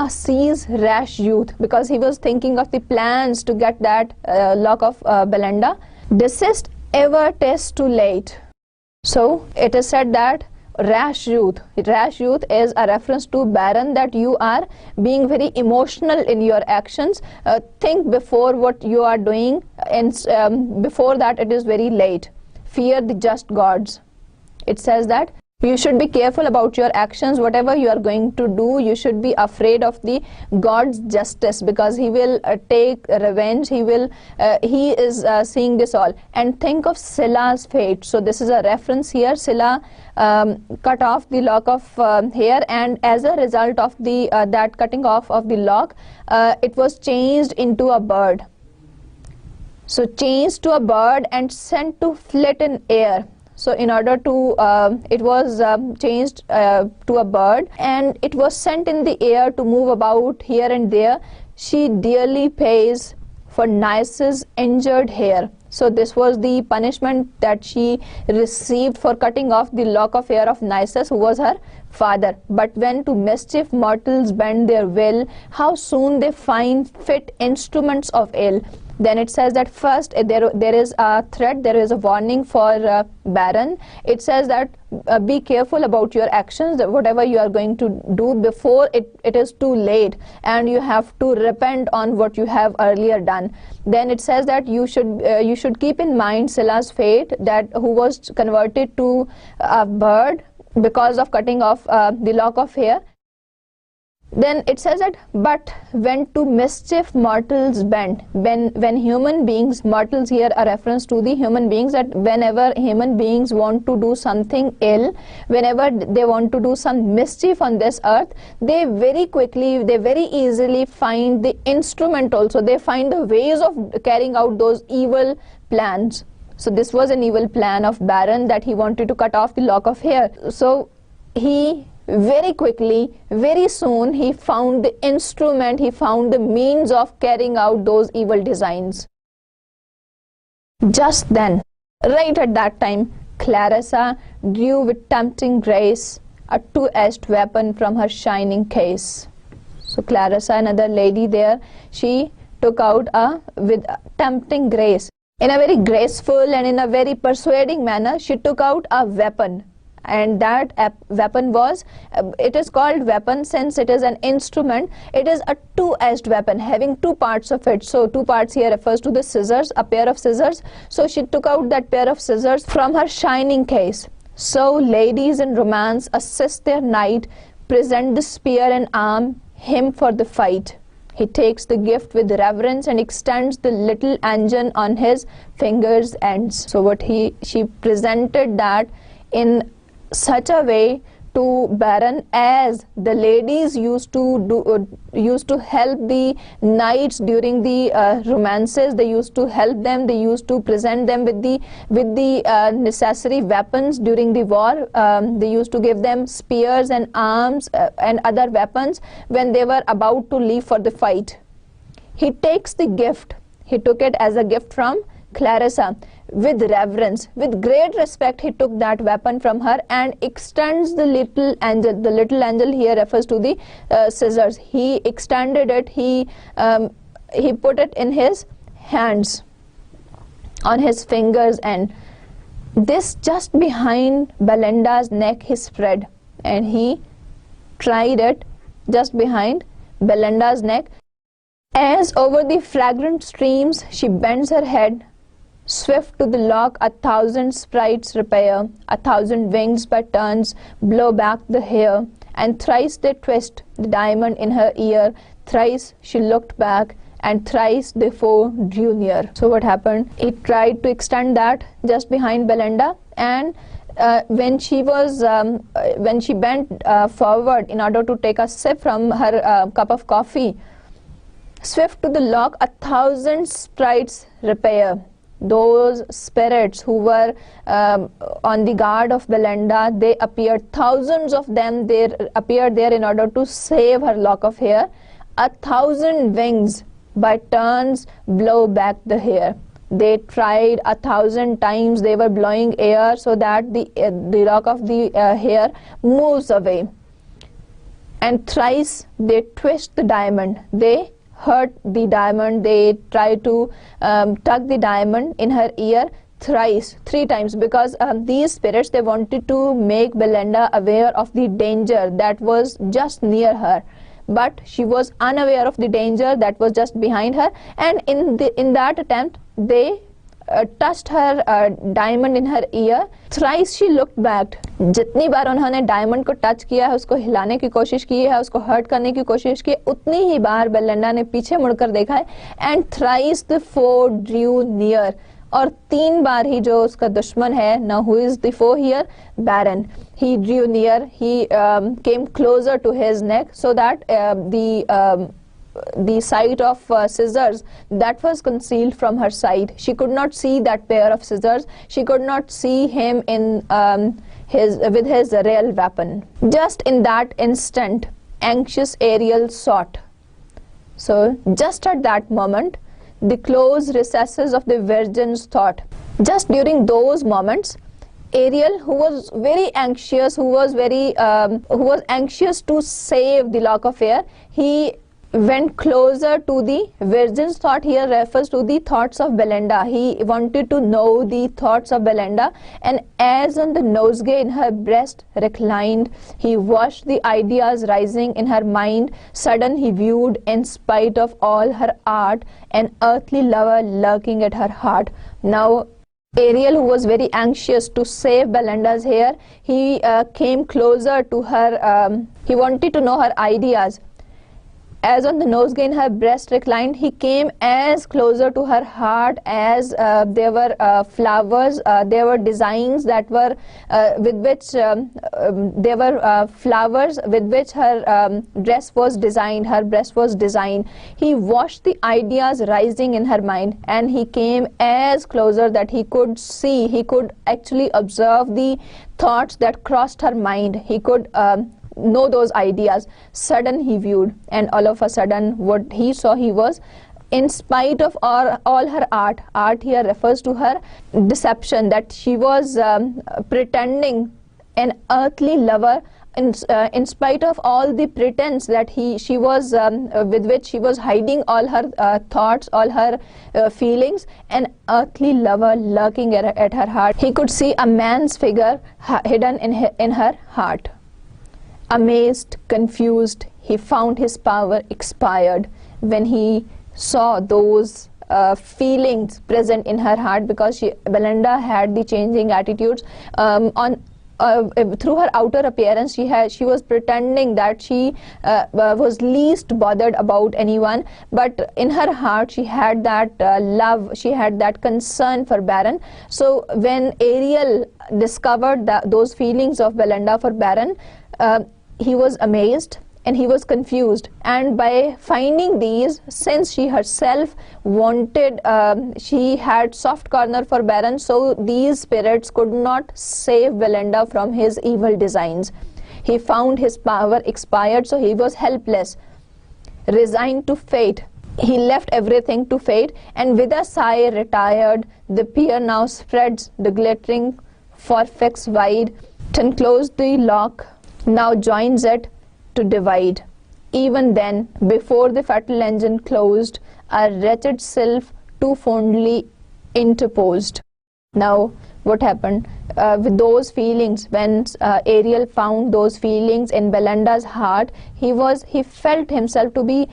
sees rash youth, because he was thinking of the plans to get that lock of Belinda. Desist ever test too late. So it is said that rash youth is a reference to Baron, that you are being very emotional in your actions. Think before what you are doing, and before that it is very late. Fear the just gods. It says that you should be careful about your actions. Whatever you are going to do, you should be afraid of the God's justice, because he will take revenge. He is seeing this all. And think of Scylla's fate. So this is a reference here. Scylla cut off the lock of hair, and as a result of the that cutting off of the lock, it was changed into a bird. So changed to a bird and sent to flit in air. So in order to, it was changed to a bird, and it was sent in the air to move about here and there. She dearly pays for Nice's injured hair. So this was the punishment that she received for cutting off the lock of hair of Nisus, who was her father. But when to mischief mortals bend their will, how soon they find fit instruments of ill. Then it says that first there is a threat, there is a warning for Baron. It says that be careful about your actions, whatever you are going to do before it is too late, and you have to repent on what you have earlier done. Then it says that you should keep in mind Scylla's fate, that who was converted to a bird because of cutting off the lock of hair. Then it says that, but when to mischief mortals bend, when human beings, mortals here a reference to the human beings, that whenever human beings want to do something ill, whenever they want to do some mischief on this earth, they very quickly, they very easily find the instrument also, they find the ways of carrying out those evil plans. So this was an evil plan of Baron, that he wanted to cut off the lock of hair. So he very quickly, very soon, he found the instrument, he found the means of carrying out those evil designs. Just then, right at that time, Clarissa drew with tempting grace a two-edged weapon from her shining case. So Clarissa, another lady there, she took out with tempting grace. In a very graceful and in a very persuading manner, she took out a weapon. And that weapon was, it is called weapon since it is an instrument. It is a two-edged weapon having two parts of it. So two parts here refers to the scissors, a pair of scissors. So she took out that pair of scissors from her shining case. So ladies in romance assist their knight, present the spear and arm him for the fight. He takes the gift with reverence and extends the little engine on his fingers' ends. So what she presented that in such a way to Baron, as the ladies used to help the knights during the romances. They used to help them, they used to present them with the necessary weapons during the war. They used to give them spears and arms and other weapons when they were about to leave for the fight. He takes the gift, he took it as a gift from Clarissa. With reverence, with great respect, he took that weapon from her and extends the little angel. The little angel here refers to the scissors. He extended it, he put it in his hands, on his fingers, and this just behind Belinda's neck he spread, and he tried it just behind Belinda's neck. As over the fragrant streams she bends her head, swift to the lock 1,000 sprites repair, 1,000 wings by turns blow back the hair, and thrice they twist the diamond in her ear, thrice she looked back, and thrice the foe drew near. So what happened? He tried to extend that just behind Belinda, and when she bent forward in order to take a sip from her cup of coffee, swift to the lock 1,000 sprites repair. Those spirits who were on the guard of Belinda, they appeared, thousands of them, they appeared there in order to save her lock of hair. 1,000 wings by turns blow back the hair. They tried 1,000 times, they were blowing air so that the lock of the hair moves away. and thrice they twist the diamond. They hurt the diamond. They try to tug the diamond in her ear thrice, 3 times, because these spirits, they wanted to make Belinda aware of the danger that was just near her, but she was unaware of the danger that was just behind her, and in that attempt they touched her diamond in her ear. Thrice she looked back. जितनी बार उन्होंने diamond को touch किया है, उसको हिलाने की कोशिश की है, उसको हर्ट करने की कोशिश की है, उतनी ही बार बेलिंडा ने पीछे मुड़कर देखा है. And thrice the foe drew near, और 3 बार ही जो उसका दुश्मन है, now who is the foe here? Baron. He drew near, he came closer to his neck, so that the sight of scissors that was concealed from her sight. She could not see that pair of scissors. She could not see him in with his real weapon. Just in that instant, anxious Ariel sought. So just at that moment, the close recesses of the virgin's thought. Just during those moments, Ariel, who was very anxious, who was anxious to save the lock of hair, he went closer to the virgin's thought. Here refers to the thoughts of Belinda. He wanted to know the thoughts of Belinda, and as on the nosegay in her breast reclined, he watched the ideas rising in her mind. Sudden he viewed, in spite of all her art, an earthly lover lurking at her heart. Now Ariel, who was very anxious to save Belinda's hair, he came closer to her. He wanted to know her ideas. As on the nosegay in her breast reclined, he came as closer to her heart as there were flowers, there were designs that were with which there were flowers with which her dress was designed, her breast was designed. He watched the ideas rising in her mind, and he came as closer that he could see, he could actually observe the thoughts that crossed her mind. He could know those ideas. Sudden he viewed, and all of a sudden what he saw, he was, in spite of all her art here refers to her deception, that she was pretending an earthly lover, in spite of all the pretense that she was with which she was hiding all her thoughts, all her feelings, an earthly lover lurking at her heart. He could see a man's figure hidden in her heart. Amazed, confused, he found his power expired when he saw those feelings present in her heart, because Belinda had the changing attitudes. Through her outer appearance, she was pretending that she was least bothered about anyone, but in her heart she had that love, she had that concern for Baron. So when Ariel discovered those feelings of Belinda for Baron, he was amazed and he was confused, and by finding these, since she herself wanted, she had soft corner for Baron, so these spirits could not save Belinda from his evil designs. He found his power expired, so he was helpless. Resigned to fate, he left everything to fate, and with a sigh retired. The pier now spreads the glittering forefix wide, unclosed the lock, now joins it to divide. Even then, before the fatal engine closed, a wretched sylph too fondly interposed. Now, what happened with those feelings? When Ariel found those feelings in Belinda's heart, he felt himself to be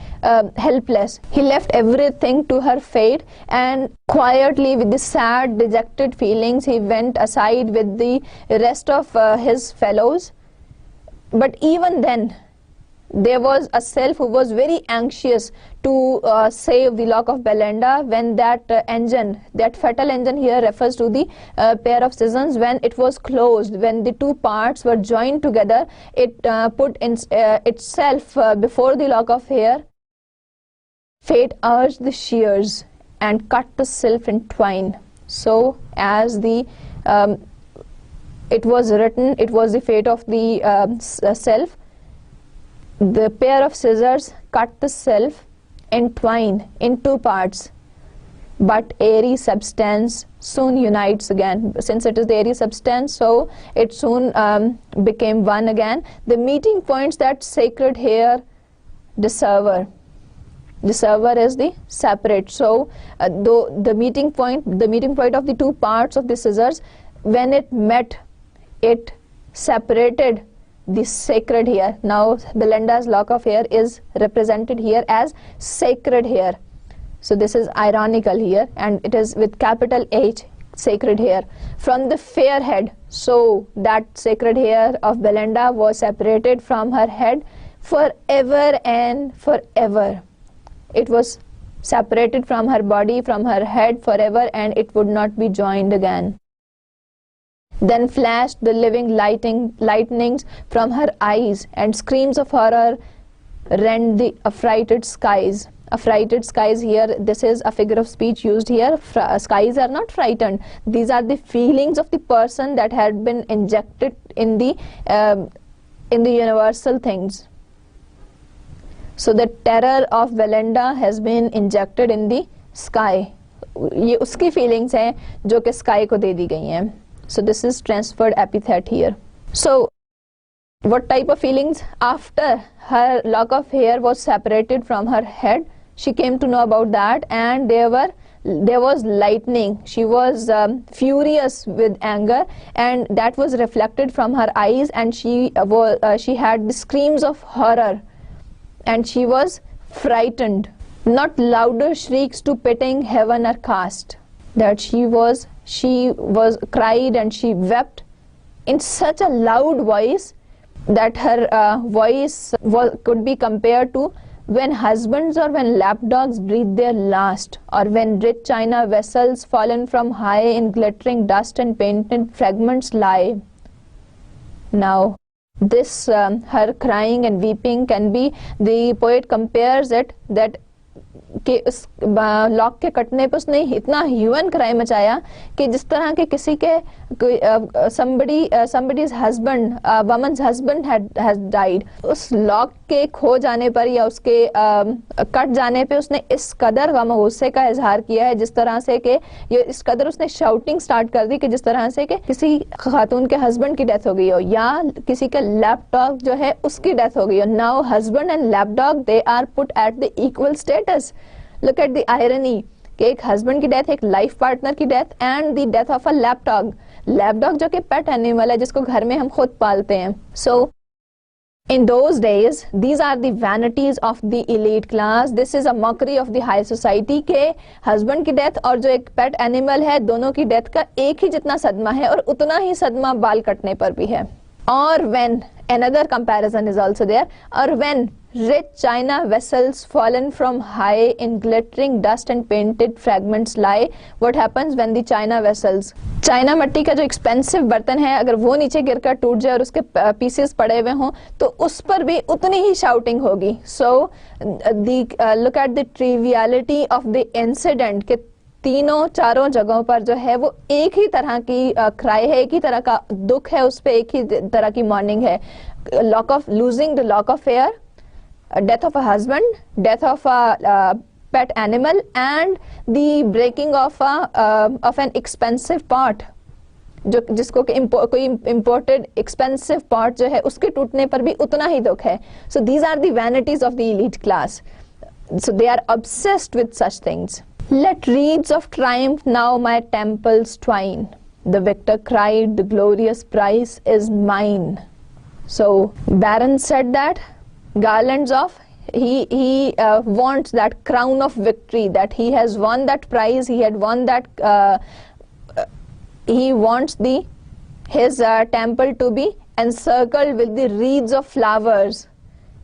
helpless. He left everything to her fate, and quietly, with the sad, dejected feelings, he went aside with the rest of his fellows. But even then, there was a sylph who was very anxious to save the lock of Belinda. When that engine, that fatal engine here refers to the pair of scissors, when it was closed, when the two parts were joined together, it put itself before the lock of hair. Fate urged the shears and cut the sylph in twine. So as the it was written, it was the fate of the sylph. The pair of scissors cut the sylph in twine, in two parts. but airy substance soon unites again. Since it is the airy substance, so it soon became one again. The meeting points that sacred here dissever. Dissever is the separate. So though the meeting point of the two parts of the scissors, when it met, it separated the sacred hair. Now Belinda's lock of hair is represented here as sacred hair. So this is ironical here, and it is with capital H, sacred hair, from the fair head. So that sacred hair of Belinda was separated from her head forever and forever. It was separated from her body, from her head forever, and it would not be joined again. Then flashed the living lightnings from her eyes, and screams of horror rend the affrighted skies. Affrighted skies here, this is a figure of speech used here. Skies are not frightened. These are the feelings of the person that had been injected in the universal things. So the terror of Belinda has been injected in the sky. ये उसकी feelings हैं जो कि sky को दे दी गई हैं. So this is transferred epithet here. So what type of feelings? After her lock of hair was separated from her head, she came to know about that, and there was lightning. She was furious with anger, and that was reflected from her eyes, and she had the screams of horror, and she was frightened. Not louder shrieks to pitying heaven are cast. That she was cried and she wept in such a loud voice that her voice could be compared to when husbands or when lapdogs breathe their last, or when rich china vessels fallen from high in glittering dust and painted fragments lie. Now this her crying and weeping can be, the poet compares it that कि उस lock के कटने पे उसने इतना human crime मचाया कि जिस तरह के किसी के somebody's husband, woman's husband has died. उस लॉक के खो जाने पर या उसके कट जाने पे उसने इस कदर गम गुस्से का इजहार किया है, जिस तरह से कि ये इस कदर उसने शाउटिंग स्टार्ट कर दी कि जिस तरह से कि किसी खातून के हस्बैंड की डेथ हो गई हो या किसी के लैपटॉप जो है उसकी डेथ हो गई हो. Now husband and lapdog they are put at the equal status. Look at the irony कि एक हस्बैंड की डेथ, एक लाइफ पार्टनर की death, and the death of a lapdog. Lapdog जो कि पेट एनिमल है जिसको घर में हम खुद पालते हैं. सो in those days these are the vanities of the elite class. This is a mockery of the high society के हस्बैंड की डेथ और जो एक पेट एनिमल है दोनों की डेथ का एक ही जितना सदमा है और उतना ही सदमा बाल कटने पर भी है. और when another comparison is also there, or when rich china vessels fallen from high in glittering dust and painted fragments lie. What happens when the china vessels, China मिट्टी का जो एक्सपेंसिव बर्तन है अगर वो नीचे गिरकर टूट जाए और उसके पीसेस पड़े हुए हों तो उस पर भी उतनी ही शाउटिंग होगी. So look at the triviality of the incident कि तीनों चारों जगहों पर जो है वो एक ही तरह की क्राई है, एक ही तरह का दुख है, उस पर एक ही तरह की मॉर्निंग है. Lock of losing the lock of hair, death of a husband, death of a pet animal, and the breaking of an expensive pot, जो जिसको कोई imported expensive pot जो है उसके टूटने पर भी उतना ही दुख है. So these are the vanities of the elite class. So they are obsessed with such things. Let reeds of triumph now my temples twine. The victor cried, the glorious prize is mine. So Baron said that garlands of, he wants that crown of victory, that he has won that prize, he had won that, he wants his temple to be encircled with the wreaths of flowers.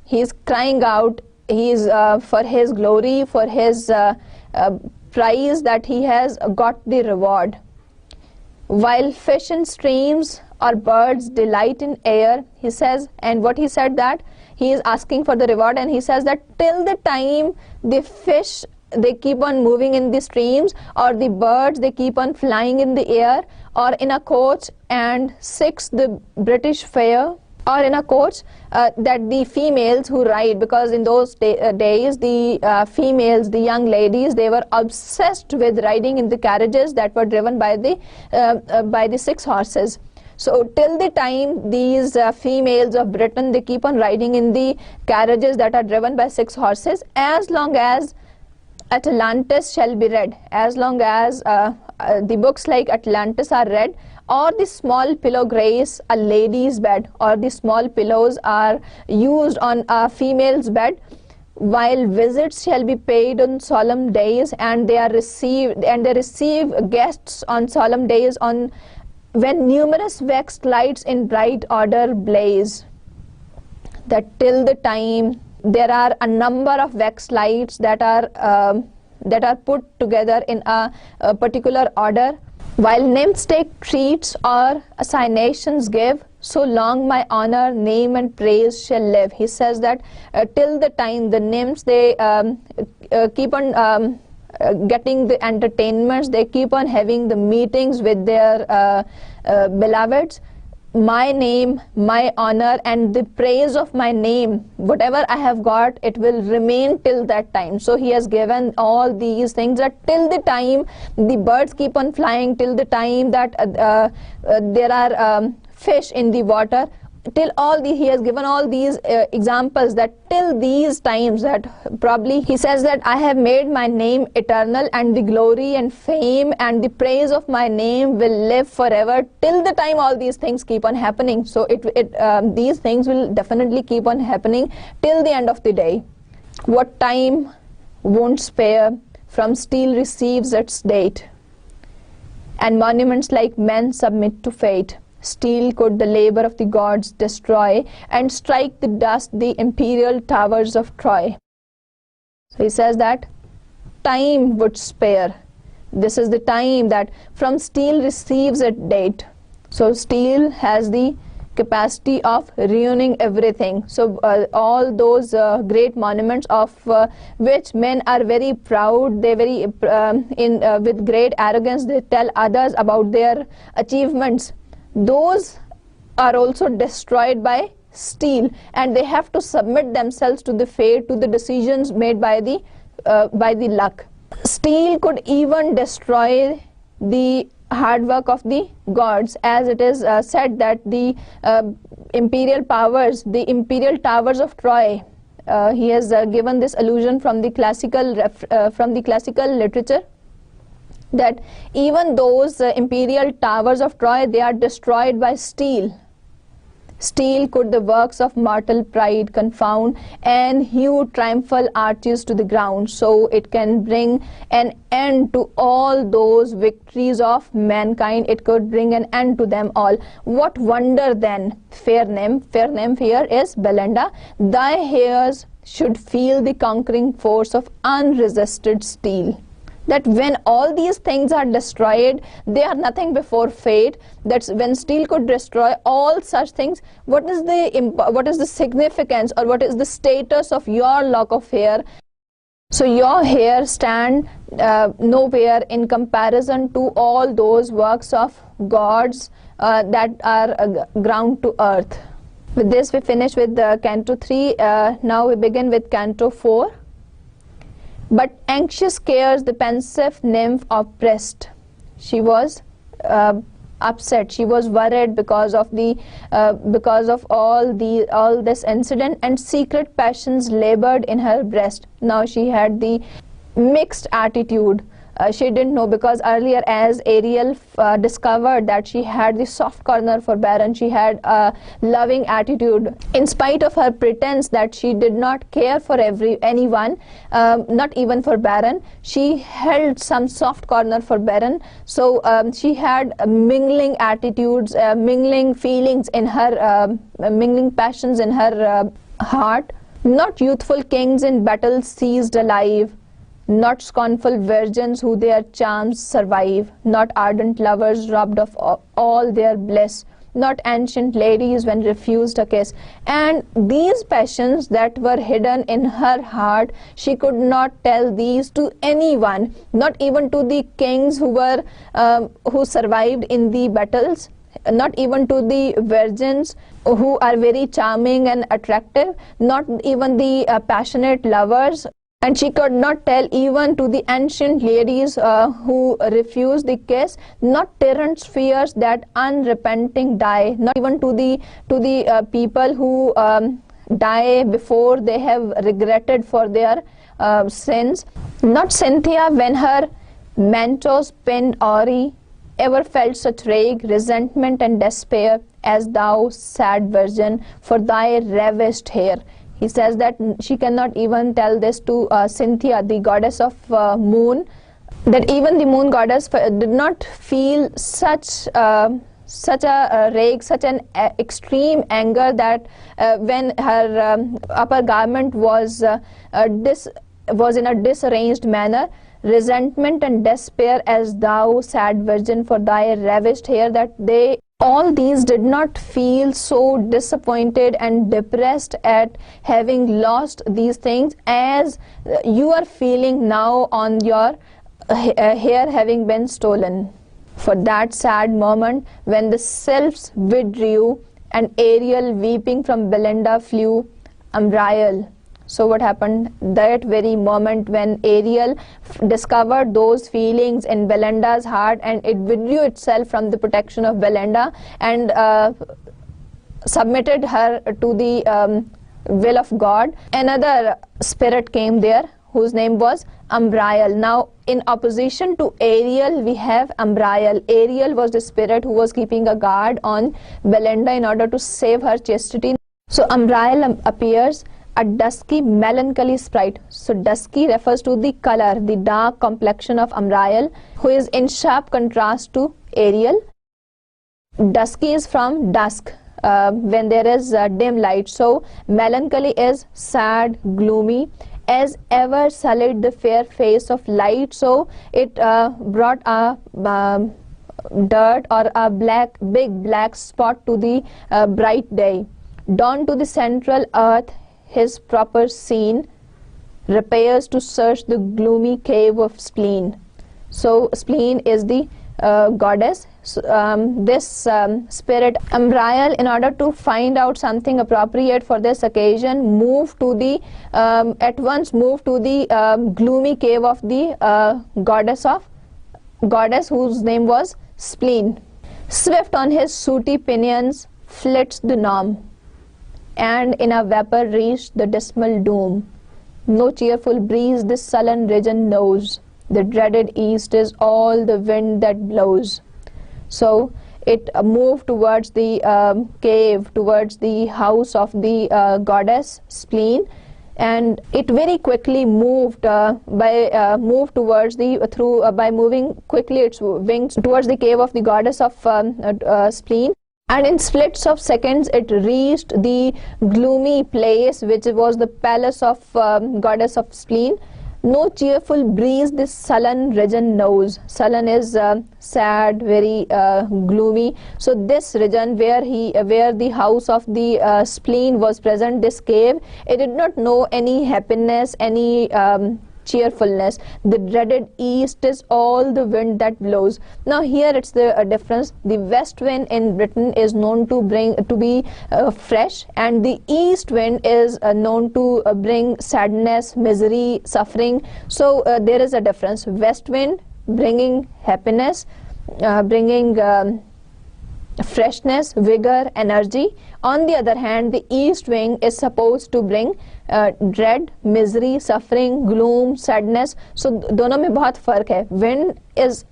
He is crying out, he is for his glory, for his prize, that he has got the reward. While fish in streams or birds delight in air, he says, and what he said that he is asking for the reward, and he says that till the time the fish they keep on moving in the streams, or the birds they keep on flying in the air, or in a coach and six the British fair, or in a coach, that the females who ride, because in those days the females, the young ladies, they were obsessed with riding in the carriages that were driven by the 6 horses. So till the time these females of Britain, they keep on riding in the carriages that are driven by 6 horses, as long as Atlantis shall be read, as long as the books like Atlantis are read, or the small pillow grace a lady's bed, or the small pillows are used on a female's bed, while visits shall be paid on solemn days, and they receive guests on solemn days, on when numerous waxed lights in bright order blaze. That till the time there are a number of wax lights that are put together in a particular order, while nymphs take treats or assignations give, so long my honor, name and praise shall live. He says that till the time the nymphs, they keep on getting the entertainments, they keep on having the meetings with their beloveds, my name, my honor and the praise of my name, whatever I have got, it will remain till that time. So he has given all these things, that till the time the birds keep on flying, till the time that there are fish in the water, till he has given all these examples, that till these times, that probably he says that I have made my name eternal, and the glory and fame and the praise of my name will live forever, till the time all these things keep on happening. So these things will definitely keep on happening till the end of the day. What time won't spare from steel receives its date, and monuments like men submit to fate. Steel could the labor of the gods destroy, and strike the dust the imperial towers of Troy. So he says that time would spare. This is the time that from steel receives its date. So steel has the capacity of ruining everything. So all those great monuments of which men are very proud, they very with great arrogance they tell others about their achievements, those are also destroyed by steel, and they have to submit themselves to the fate, to the decisions made by the luck. Steel could even destroy the hard work of the gods, as it is said that the imperial powers, the imperial towers of Troy, he has given this allusion from the classical literature, that even those imperial towers of Troy, they are destroyed by steel. Steel could the works of mortal pride confound, and hew triumphal arches to the ground. So it can bring an end to all those victories of mankind. It could bring an end to them all. What wonder then, fair nymph here is Belinda, thy hairs should feel the conquering force of unresisted steel. That when all these things are destroyed, they are nothing before fate. That's when steel could destroy all such things. What is the significance, or what is the status of your lock of hair? So your hair stand nowhere in comparison to all those works of gods that are ground to earth. With this we finish with Canto 3. Now we begin with Canto 4. But anxious cares the pensive nymph oppressed. She was upset. She was worried because of all this incident, and secret passions labored in her breast. Now she had the mixed attitude. She didn't know, because earlier, as Ariel discovered that she had the soft corner for Baron, she had a loving attitude. In spite of her pretense that she did not care for anyone, not even for Baron, she held some soft corner for Baron. So she had mingling attitudes, mingling feelings in her, mingling passions in her heart. Not youthful kings in battle seized alive, not scornful virgins who their charms survive, not ardent lovers robbed of all their bliss, not ancient ladies when refused a kiss. And these passions that were hidden in her heart, she could not tell these to anyone, not even to the kings who survived in the battles. not even to the virgins who are very charming and attractive, not even the passionate lovers, and she could not tell even to the ancient ladies who refused the kiss, not tyrants fears that unrepenting die, not even to the people who die before they have regretted for their sins. Not Cynthia when her mantos pinned Ori ever felt such rage, resentment and despair as thou, sad virgin, for thy ravished hair. He says that she cannot even tell this to Cynthia, the goddess of moon, that even the moon goddess did not feel such a rage, such an extreme anger, that when her upper garment was in a disarranged manner, resentment and despair as thou, sad virgin, for thy ravished hair, that all these did not feel so disappointed and depressed at having lost these things as you are feeling now on your hair having been stolen. For that sad moment when the sylphs withdrew and Ariel weeping from Belinda flew, Umbriel. So what happened? That very moment when Ariel discovered those feelings in Belinda's heart, and it withdrew itself from the protection of Belinda and submitted her to the will of God, another spirit came there whose name was Umbriel. Now in opposition to Ariel we have Umbriel. Ariel was the spirit who was keeping a guard on Belinda in order to save her chastity. So Umbriel appears, a dusky, melancholy sprite. So dusky refers to the color, the dark complexion of Umbriel, who is in sharp contrast to Ariel. Dusky is from dusk, when there is dim light. So melancholy is sad, gloomy, as ever sullied the fair face of light. So it brought a dirt or a big black spot to the bright day. Dawn to the central earth, his proper scene, repairs to search the gloomy cave of spleen. So spleen is the goddess. So, this spirit Umbriel, in order to find out something appropriate for this occasion, moved to the gloomy cave of the goddess whose name was Spleen. Swift on his sooty pinions flits the Norm, and in a vapor reached the dismal doom. No cheerful breeze this sullen region knows, the dreaded east is all the wind that blows. So it moved towards the cave, towards the house of the goddess Spleen, and it very quickly moved by moving quickly its wings towards the cave of the goddess of Spleen. And in splits of seconds it reached the gloomy place which was the palace of goddess of Spleen. No cheerful breeze this sullen region knows. Sullen is sad, very gloomy. So this region where the house of the Spleen was present, this cave, it did not know any happiness, any cheerfulness. The dreaded east is all the wind that blows. Now here it's the difference. The west wind in Britain is known to be fresh, and the east wind is known to bring sadness, misery, suffering. So there is a difference. West wind bringing happiness, bringing freshness, vigor, energy. On the other hand, the east wing is supposed to bring dread, misery, suffering, gloom, sadness. So दोनों में बहुत फर्क है. Wind is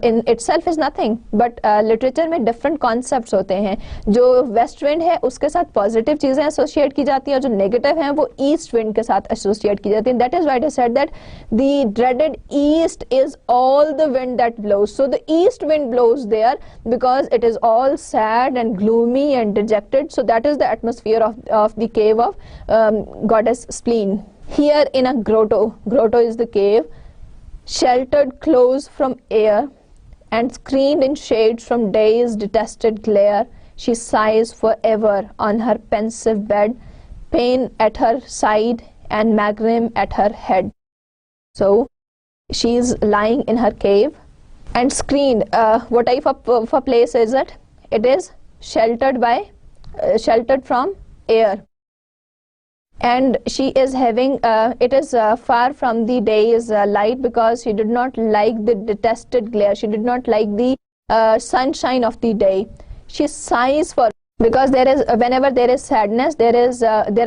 in itself is nothing, but literature में different concepts होते हैं. जो west wind है उसके साथ positive चीज़ें associate की जाती हैं, और जो negative हैं वो east wind के साथ associate की जाती हैं. That is why it is said that the dreaded east is all the wind that blows. So the east wind blows there because it is all sad and gloomy and dejected. So that is the atmosphere of the cave of goddess Spleen. Here in a grotto is the cave, sheltered close from air and screened in shades from day's detested glare, she sighs forever on her pensive bed, pain at her side and Magrim at her head. So she is lying in her cave and screened. What type of place is it? it is sheltered by sheltered from air, and she is having it is far from the day's light, because she did not like the detested glare, she did not like the sunshine of the day. She sighs for, because there is whenever there is sadness, there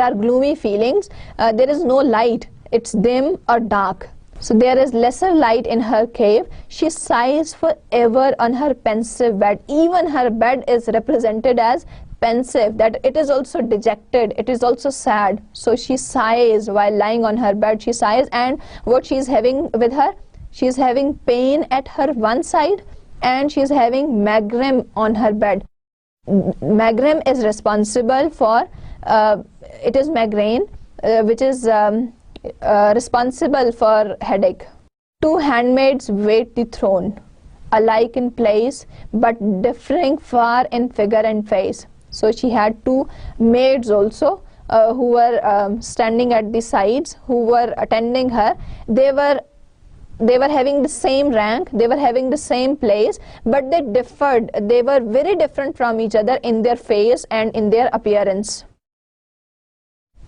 are gloomy feelings, there is no light, it's dim or dark, so there is lesser light in her cave. She sighs forever on her pensive bed. Even her bed is represented as pensive, that it is also dejected, it is also sad. So she sighs while lying on her bed, she sighs. And what she is having with her, she is having pain at her one side, and she is having megrim on her bed. Megrim is responsible for it is migraine, which is responsible for headache. Two handmaids wait the throne, alike in place but differing far in figure and face. So she had two maids also who were standing at the sides, who were attending her. They were having the same rank, they were having the same place, but they differed. They were very different from each other in their face and in their appearance.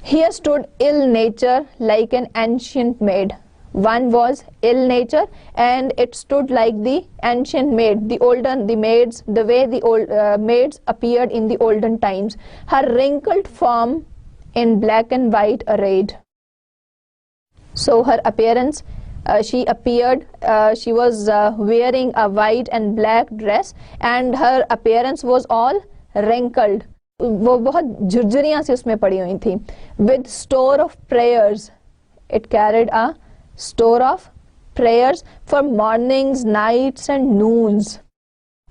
Here stood ill nature like an ancient maid. One was ill nature, and it stood like the ancient maid, the maids, the way the old maids appeared in the olden times. Her wrinkled form in black and white arrayed. So her appearance, she appeared, she was wearing a white and black dress, and her appearance was all wrinkled. वो बहुत झुरझुरियाँ सी उसमें पड़ी हुई थी. With store of prayers, it carried a store of prayers for mornings, nights and noons.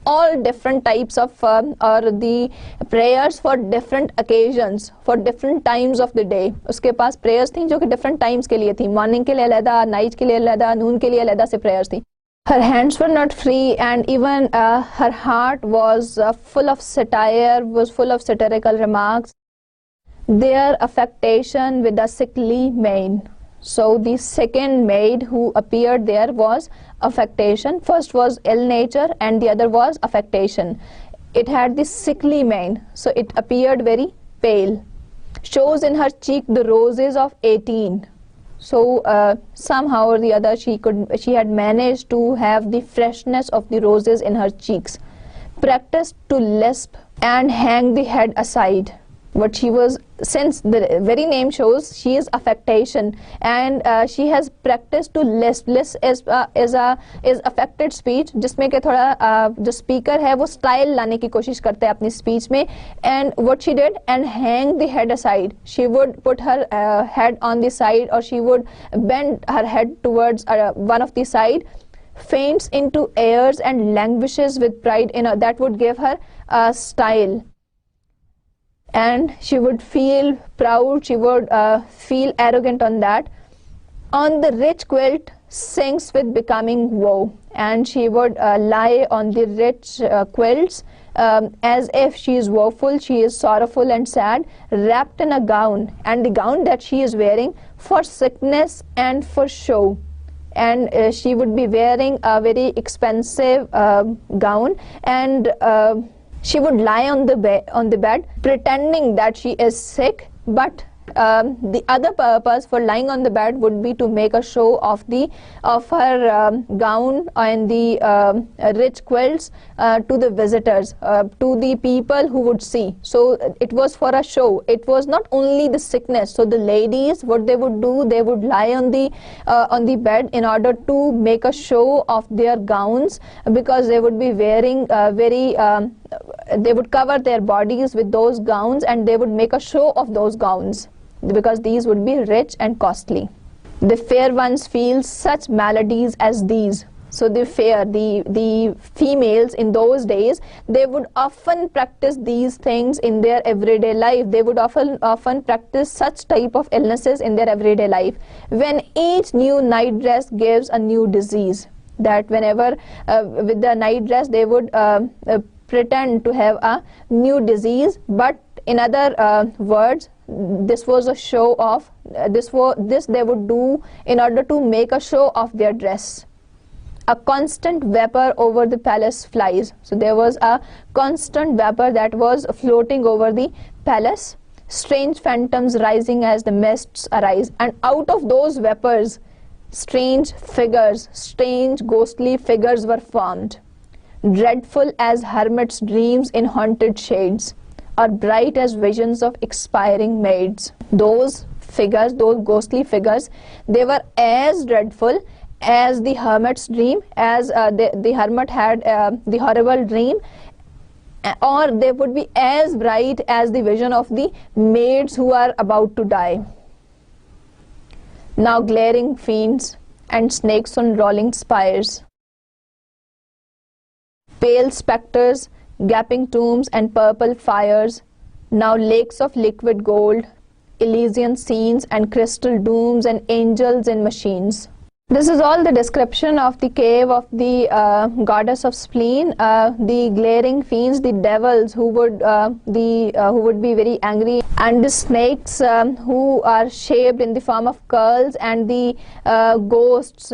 All different types of or the prayers for different occasions, for different times of the day. उसके पास prayers थी जो कि different times के लिए थी. Morning के लिए अलग, night के लिए अलग, noon के लिए अलग से prayers थी. Her hands were not free, and even her heart was full of satire, was full of satirical remarks. Their affectation with a sickly mien. So the second maid who appeared there was affectation. First was ill nature and the other was affectation. It had the sickly mien, so it appeared very pale. Shows in her cheek the roses of 18. So somehow or the other she had managed to have the freshness of the roses in her cheeks. Practiced to lisp and hang the head aside. What she was, since the very name shows, she is affectation, and she has practiced to lisp. Lisp is affected speech, जिसमें के थोड़ा जो speaker है वो style लाने की कोशिश करते हैं अपनी speech में. And what she did, and hang the head aside. She would put her head on the side, or she would bend her head towards one of the side. Faints into airs and languishes with pride in her. That would give her style. And she would feel proud, she would feel arrogant on that. On the rich quilt sinks with becoming woe, and she would lie on the rich quilts as if she is woeful, she is sorrowful and sad, wrapped in a gown, and the gown that she is wearing for sickness and for show. And she would be wearing a very expensive gown, and she would lie on the bed pretending that she is sick, but the other purpose for lying on the bed would be to make a show of her gown and the rich quilts to the visitors, to the people who would see. So it was for a show. It was not only the sickness. So the ladies, what they would do, they would lie on the bed in order to make a show of their gowns, because they would be wearing they would cover their bodies with those gowns, and they would make a show of those gowns, because these would be rich and costly. The fair ones feel such maladies as these. So the females in those days, they would often practice these things in their everyday life. They would often practice such type of illnesses in their everyday life. When each new night dress gives a new disease, that whenever with the night dress they would pretend to have a new disease, but in other words, this was a show of this they would do in order to make a show of their dress. A constant vapor over the palace flies. So there was a constant vapor that was floating over the palace. Strange phantoms rising as the mists arise. And out of those vapors, strange figures, strange ghostly figures were formed. Dreadful as hermits' dreams in haunted shades, or bright as visions of expiring maids. Those figures, those ghostly figures, they were as dreadful as the hermit's dream, as the hermit had the horrible dream, or they would be as bright as the vision of the maids who are about to die. Now glaring fiends and snakes on rolling spires, pale spectres, gaping tombs and purple fires, now lakes of liquid gold, Elysian scenes and crystal dooms and angels in machines. This is all the description of the cave of the goddess of spleen. The glaring fiends, the devils who would be very angry, and the snakes who are shaped in the form of curls, and the ghosts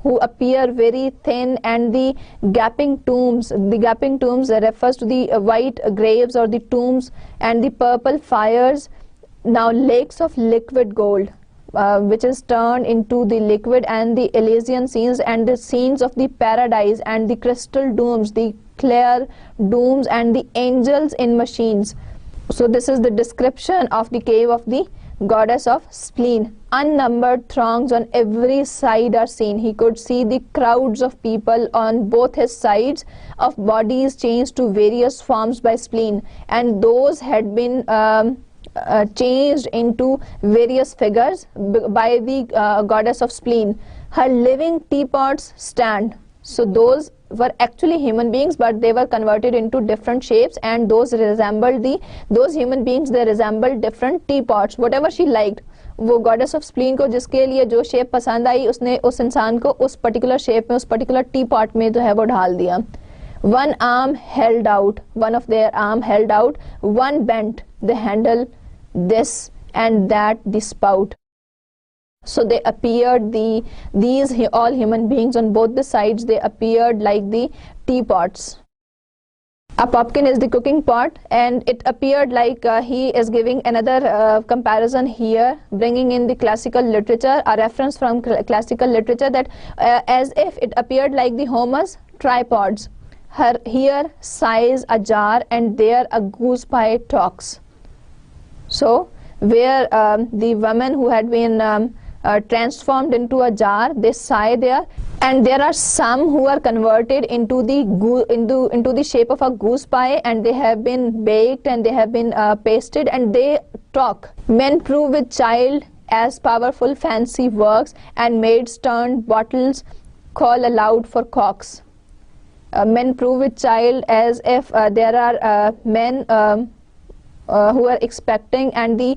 who appear very thin, and the gaping tombs. The gaping tombs refers to the white graves or the tombs, and the purple fires. Now lakes of liquid gold, which is turned into the liquid, and the Elysian scenes and the scenes of the paradise, and the crystal dooms, the clear dooms, and the angels in machines. So this is the description of the cave of the goddess of spleen. Unnumbered throngs on every side are seen. He could see the crowds of people on both his sides, of bodies changed to various forms by spleen, and those had been changed into various figures by the goddess of spleen. Her living teapots stand. So those were actually human beings, but they were converted into different shapes, and those human beings, they resembled different teapots, whatever she liked. वो goddess of spleen को जिसके लिए जो shape पसंद आई, उसने उस इंसान को उस पर्टिकुलर शेप में, उस पर्टिकुलर टी पॉट में जो है वो ढाल दिया. One arm held out, one of their arm held out, one bent the handle, this and that the spout. So they appeared, these all human beings on both the sides, they appeared like the teapots. A popkin is the cooking pot, and it appeared like he is giving another comparison here, bringing in the classical literature, a reference from classical literature, that as if it appeared like the Homer's tripods. Here sighs a jar, and there a goose pie talks. So where the women who had been transformed into a jar, they sigh there, and there are some who are converted into the shape of a goose pie, and they have been baked, and they have been pasted, and they talk. Men prove with child as powerful fancy works, and maids turned bottles call aloud for cocks. Men prove with child as if there are men who are expecting, and the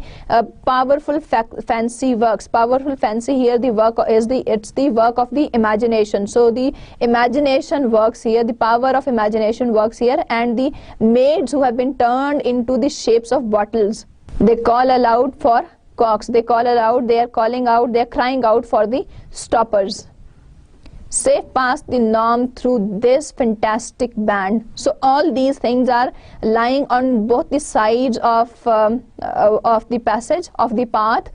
powerful fancy works. Powerful fancy here, the work is it's the work of the imagination. So the imagination works here, the power of imagination works here, and the maids who have been turned into the shapes of bottles, they call aloud for cocks. They call aloud, they are calling out, they are crying out for the stoppers. Safe past the norm through this fantastic band. So all these things are lying on both the sides of the passage, of the path.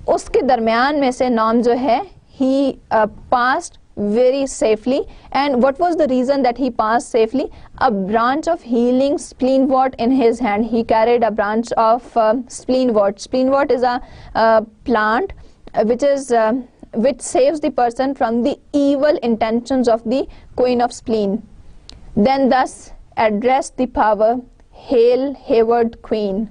उसके दरमियान में से norm जो है, he passed very safely. And what was the reason that he passed safely? A branch of healing spleenwort in his hand. He carried a branch of spleenwort. Spleenwort is a plant which saves the person from the evil intentions of the queen of spleen. Then thus addressed the power, "Hail, Hayward Queen."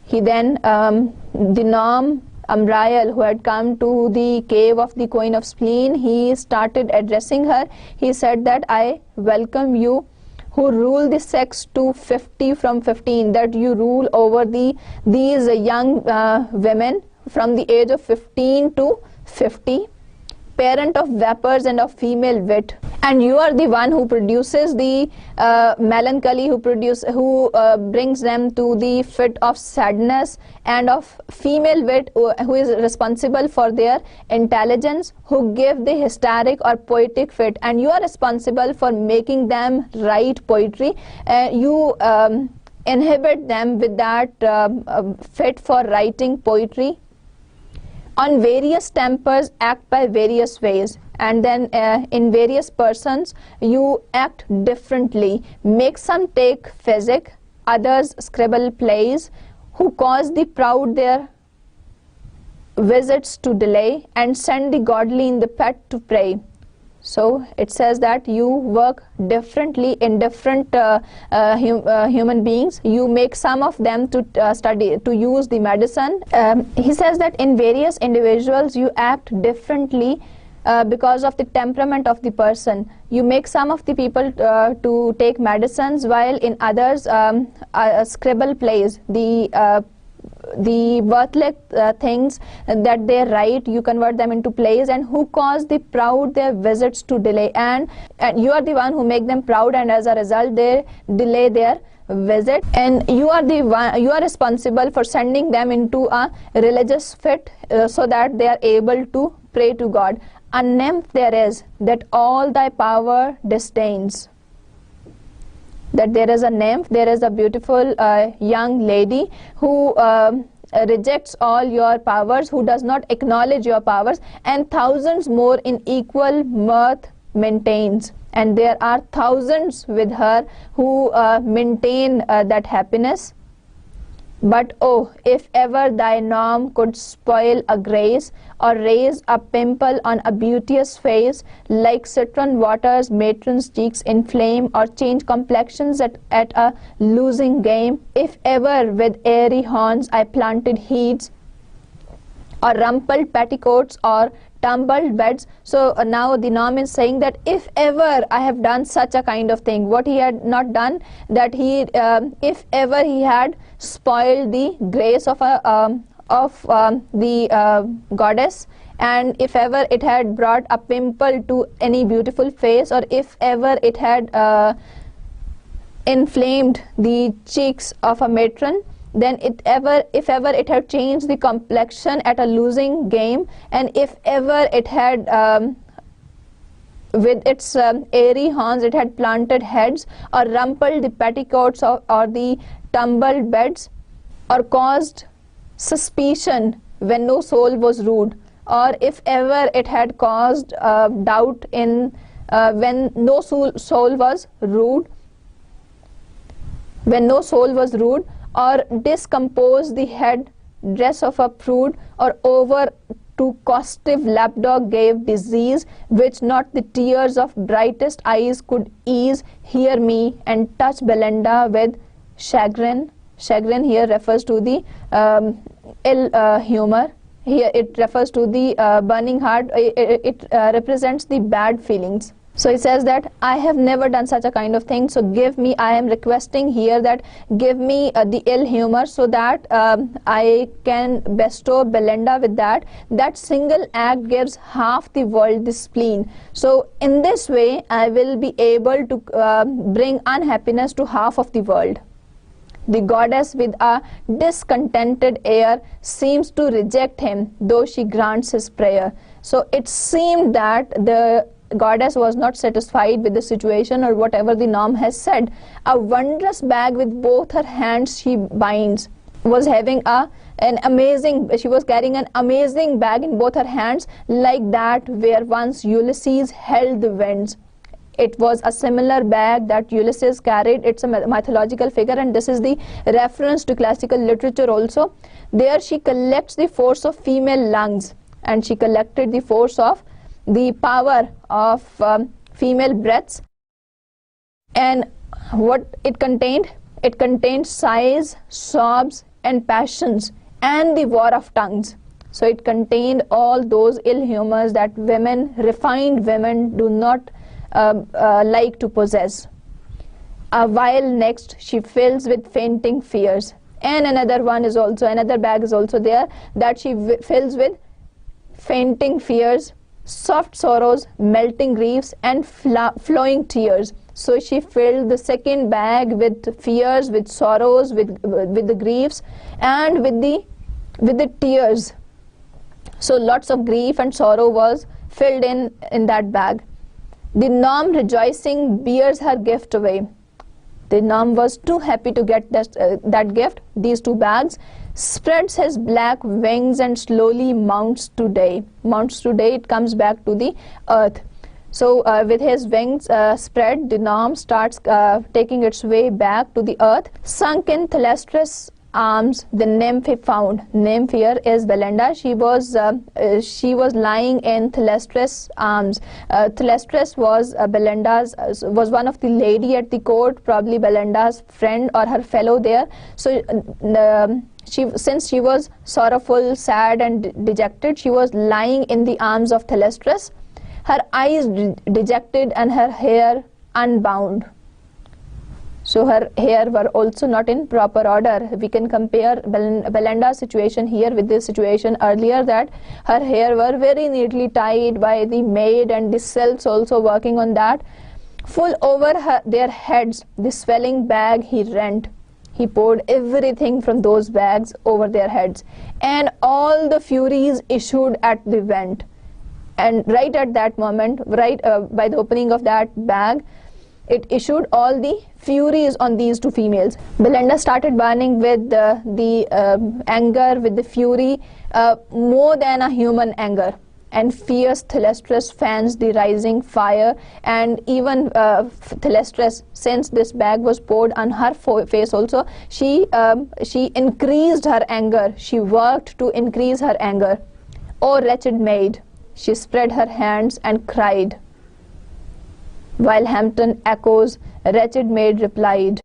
He then, the Nom Amriel, who had come to the cave of the queen of spleen, he started addressing her. He said that, "I welcome you who rule the sex to 50 from 15, that you rule over these young women from the age of 15 to 50. parent of vapors and of female wit, and you are the one who produces the melancholy, who brings them to the fit of sadness, and of female wit, who is responsible for their intelligence, who give the hysteric or poetic fit, and you are responsible for making them write poetry. You inhibit them with that fit for writing poetry. On various tempers act by various ways, and then in various persons you act differently. Make some take physic, others scribble plays, who cause the proud their visits to delay, and send the godly in the pet to pray. So it says that you work differently in different human beings. You make some of them to study, to use the medicine. He says that in various individuals you act differently because of the temperament of the person. You make some of the people to take medicines, while in others scribble plays. The worthless things that they write, you convert them into plays, and who cause the proud their visits to delay, and you are the one who make them proud, and as a result they delay their visit, and you are the one, you are responsible for sending them into a religious fit so that they are able to pray to God. A nymph there is that all thy power disdains. That there is a nymph, there is a beautiful young lady who rejects all your powers, who does not acknowledge your powers, and thousands more in equal mirth maintains. And there are thousands with her who maintain that happiness. But oh, if ever thy norm could spoil a grace, or raise a pimple on a beauteous face, like citron waters matron's cheeks inflame, or change complexions at a losing game, if ever with airy horns I planted heads, or rumpled petticoats, or tumbled beds. So now the Norm is saying that if ever I have done such a kind of thing, what he had not done, that he if ever he had spoiled the grace of the goddess, and if ever it had brought a pimple to any beautiful face, or if ever it had inflamed the cheeks of a matron, then if ever it had changed the complexion at a losing game, and if ever it had with its airy horns it had planted heads, or rumpled the petticoats, or the tumbled beds, or caused suspicion when no soul was rude, or if ever it had caused doubt in when no soul was rude, or discompose the head dress of a prude, or over to costive lapdog gave disease, which not the tears of brightest eyes could ease. Hear me and touch Belinda with chagrin. Chagrin here refers to the ill humor. Here it refers to the burning heart. It represents the bad feelings. So he says that I have never done such a kind of thing, so give me, I am requesting here that give me the ill humor, so that I can bestow Belinda with that. That single act gives half the world the spleen. So in this way I will be able to bring unhappiness to half of the world. The goddess with a discontented air seems to reject him, though she grants his prayer. So it seemed that the goddess was not satisfied with the situation, or whatever the Norm has said. A wondrous bag with both her hands she binds, was having she was carrying an amazing bag in both her hands, like that where once Ulysses held the winds. It was a similar bag that Ulysses carried. It's a mythological figure, and this is the reference to classical literature also. There she collects the force of female lungs, and she collected the force of the power of female breaths. And what it contained? It contained sighs, sobs, and passions, and the war of tongues. So it contained all those ill humors that women, refined women, do not like to possess. While next she fills with fainting fears, and another bag is also there that she fills with fainting fears, soft sorrows, melting griefs, and flowing tears. So she filled the second bag with fears, with sorrows, with the griefs, and with the tears. So lots of grief and sorrow was filled in that bag. The Nom, rejoicing, bears her gift away. The Nom was too happy to get that gift, these two bags, spreads his black wings and slowly mounts to day. Mounts to day, it comes back to the earth. So with his wings spread, the Nom starts taking its way back to the earth. Sunk in Thalestris' arms, the nymph he found. Nymph here is Belinda. She was lying in Thalestris' arms. Thalestris was Belinda's was one of the lady at the court, probably Belinda's friend or her fellow there. So since she was sorrowful, sad, and dejected, she was lying in the arms of Thalestris, her eyes dejected and her hair unbound. So her hair were also not in proper order. We can compare Belinda's situation here with the situation earlier, that her hair were very neatly tied by the maid and the sylphs also working on that. Full over their heads, the swelling bag he rent. He poured everything from those bags over their heads, and all the furies issued at the vent. And right at that moment, right by the opening of that bag, it issued all the furies on these two females. Belinda started burning with the anger, with the fury, more than a human anger. And fierce Thalestris fans the rising fire, and even Thalestris, since this bag was poured on her face also, she increased her anger. She worked to increase her anger. "O wretched maid," she spread her hands and cried. While Hampton echoes, "Wretched maid," replied.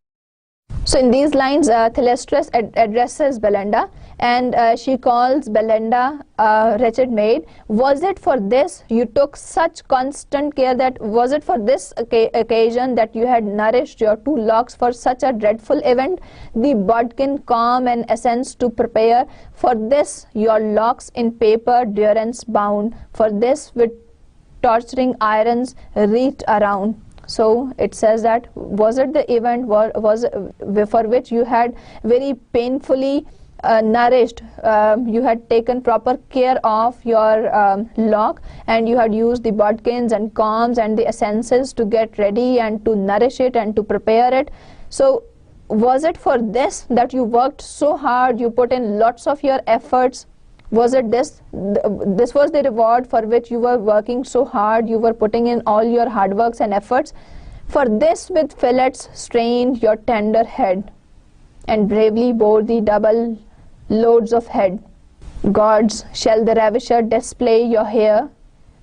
So in these lines, Thalestris addresses Belinda, and she calls Belinda a wretched maid. "Was it for this you took such constant care, that was it for this occasion that you had nourished your two locks for such a dreadful event, the bodkin, calm, and essence to prepare? For this your locks in paper durance bound, for this with torturing irons wreathed around." So it says that was it the event was for which you had very painfully nourished, you had taken proper care of your lock, and you had used the bodkins and combs and the essences to get ready and to nourish it and to prepare it. So was it for this that you worked so hard, you put in lots of your efforts? Was it this was the reward for which you were working so hard, you were putting in all your hard works and efforts? For this with fillets strained your tender head, and bravely bore the double loads of head. Gods, shall the ravisher display your hair,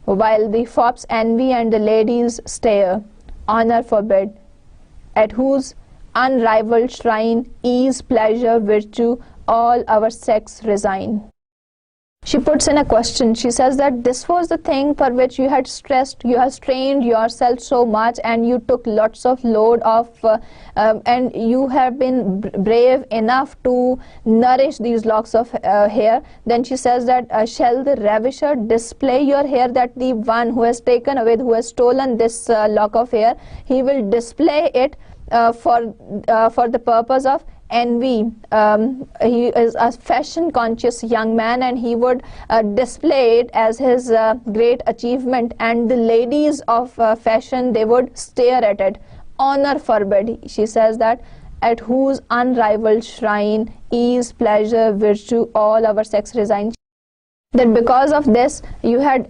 while the fops envy and the ladies stare? Honor forbid, at whose unrivaled shrine ease, pleasure, virtue, all our sex resign. She puts in a question. She says that this was the thing for which you had stressed, you have strained yourself so much, and you took lots of load of and you have been brave enough to nourish these locks of hair. Then she says that shall the ravisher display your hair, that the one who has taken away, who has stolen this lock of hair, he will display it for the purpose of envy. He is a fashion conscious young man, and he would display it as his great achievement, and the ladies of fashion, they would stare at it. Honor forbid, she says that, at whose unrivaled shrine ease, pleasure, virtue, all our sex resign. That because of this you have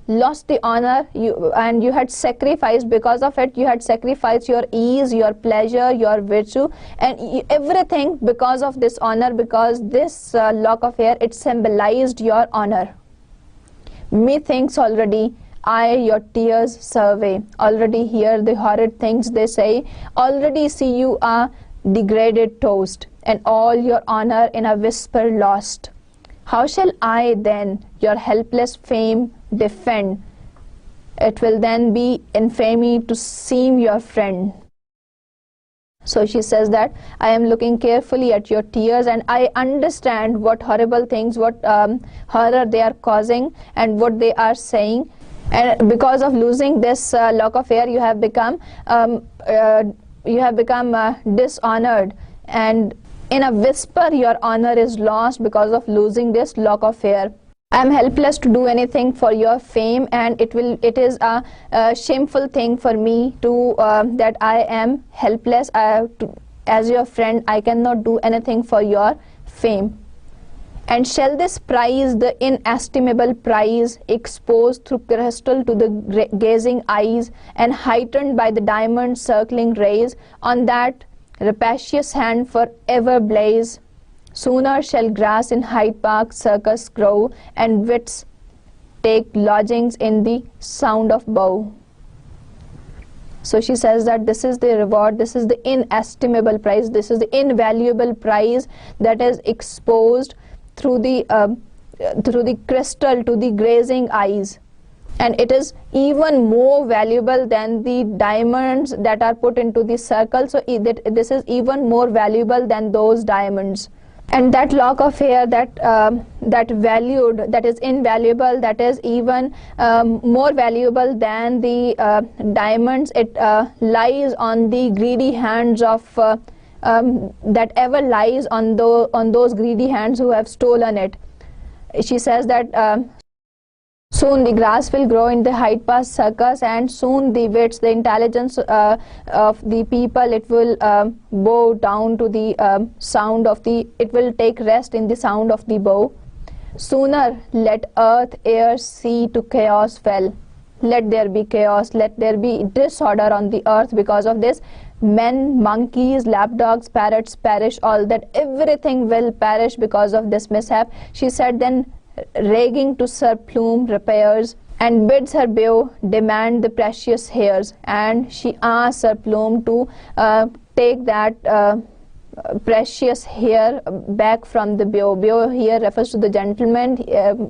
lost the honor, and you had sacrificed, because of it you had sacrificed your ease, your pleasure, your virtue, and everything because of this honor, because this lock of hair, it symbolized your honor. Methinks already I your tears survey, already hear the horrid things they say, already see you a degraded toast, and all your honor in a whisper lost. How shall I then your helpless fame defend? It will then be infamy to seem your friend. So she says that I am looking carefully at your tears, and I understand what horrible things, what horror they are causing and what they are saying. And because of losing this lock of hair, you have become dishonored, and in a whisper your honor is lost because of losing this lock of hair. I am helpless to do anything for your fame, and it is a shameful thing for me to that I am helpless. As your friend, I cannot do anything for your fame. And shall this prize, the inestimable prize, exposed through crystal to the gazing eyes and heightened by the diamond circling rays, on that rapacious hand forever blaze? Sooner shall grass in Hyde Park Circus grow, and wits take lodgings in the sound of bow. So she says that this is the reward, this is the inestimable prize, this is the invaluable prize that is exposed through the crystal to the grazing eyes. And it is even more valuable than the diamonds that are put into the circle. So this is even more valuable than those diamonds. And that lock of hair that is invaluable, that is even more valuable than the diamonds, it lies on the greedy hands of that ever lies on those greedy hands who have stolen it. She says that soon the grass will grow in the Hyde Park Circus, and soon the wits, the intelligence of the people, it will bow down to the sound of the, it will take rest in the sound of the bow. Sooner let earth, air, sea to chaos fell. Let there be chaos, let there be disorder on the earth because of this. Men, monkeys, lapdogs, parrots perish, all that, everything will perish because of this mishap. She said then, ragging to Sir Plume repairs, and bids her beau demand the precious hairs. And she asks Sir Plume to take that precious hair back from the beau. Beau here refers to the gentleman,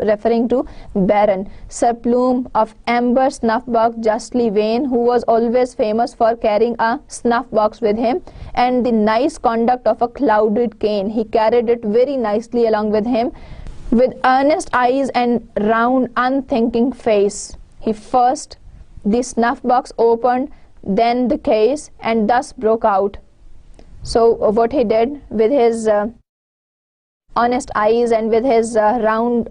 referring to Baron. Sir Plume of amber snuff box justly vain, who was always famous for carrying a snuff box with him, and the nice conduct of a clouded cane. He carried it very nicely along with him. With earnest eyes and round unthinking face, he first the snuff box opened, then the case, and thus broke out. So what he did with his honest eyes and with his round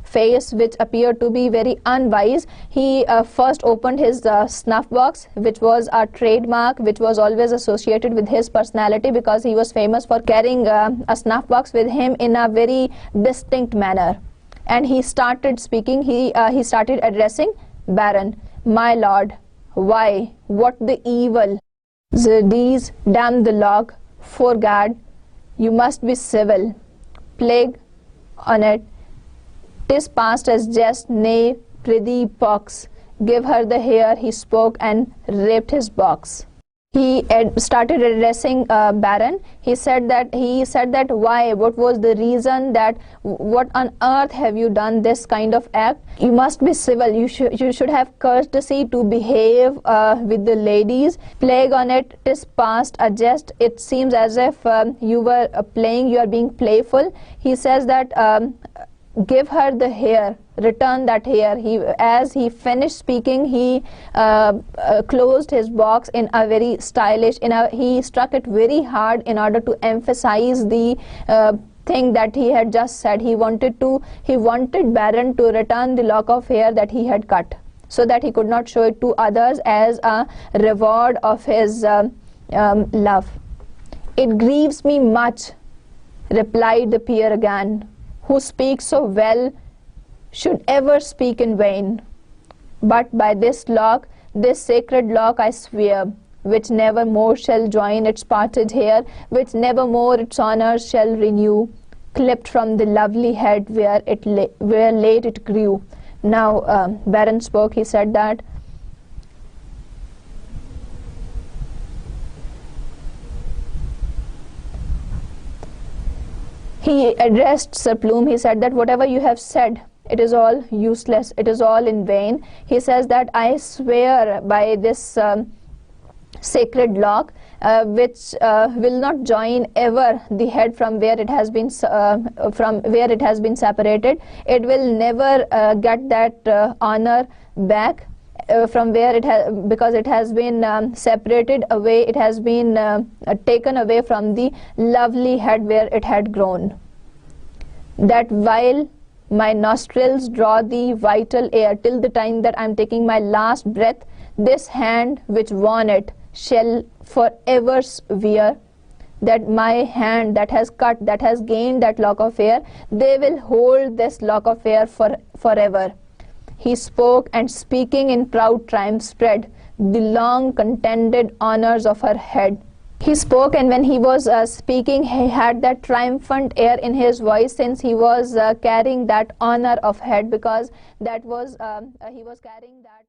face, which appeared to be very unwise, he first opened his snuff box, which was a trademark, which was always associated with his personality, because he was famous for carrying a snuff box with him in a very distinct manner. And he started speaking, he started addressing Baron. My lord, why, what the evil? These damn the lock, for God, you must be civil. Plague on it, 'tis past as jest, nay, prithee pox. Give her the hair, he spoke and raped his box. He started addressing Baron. He said that why, what was the reason, that what on earth have you done this kind of act? You must be civil, you should have courtesy to behave with the ladies. Plague on it, 'tis past a jest. It seems as if you were playing, you are being playful. He says that give her the hair, return that hair. As he finished speaking, he closed his box in a very stylish, he struck it very hard in order to emphasize the thing that he had just said. He wanted Baron to return the lock of hair that he had cut, so that he could not show it to others as a reward of his love. It grieves me much, replied the peer again, who speaks so well should ever speak in vain. But by this lock, this sacred lock, I swear, which never more shall join its parted hair, which never more its honors shall renew, clipped from the lovely head where late it grew. Now Baron spoke. He said that he addressed Sir Plume. He said that whatever you have said, it is all useless, it is all in vain. He says that I swear by this sacred lock which will not join ever the head from where it has been separated. It will never get that honor back from where it has, because it has been separated away, it has been taken away from the lovely head where it had grown. That while my nostrils draw the vital air, till the time that I am taking my last breath, this hand which won it shall forever wear. That my hand that has cut, that has gained that lock of hair, they will hold this lock of hair forever. He spoke, and speaking in proud triumph spread the long contended honors of her head. He spoke, and when he was speaking, he had that triumphant air in his voice, since he was carrying that honor of head, because that was he was carrying that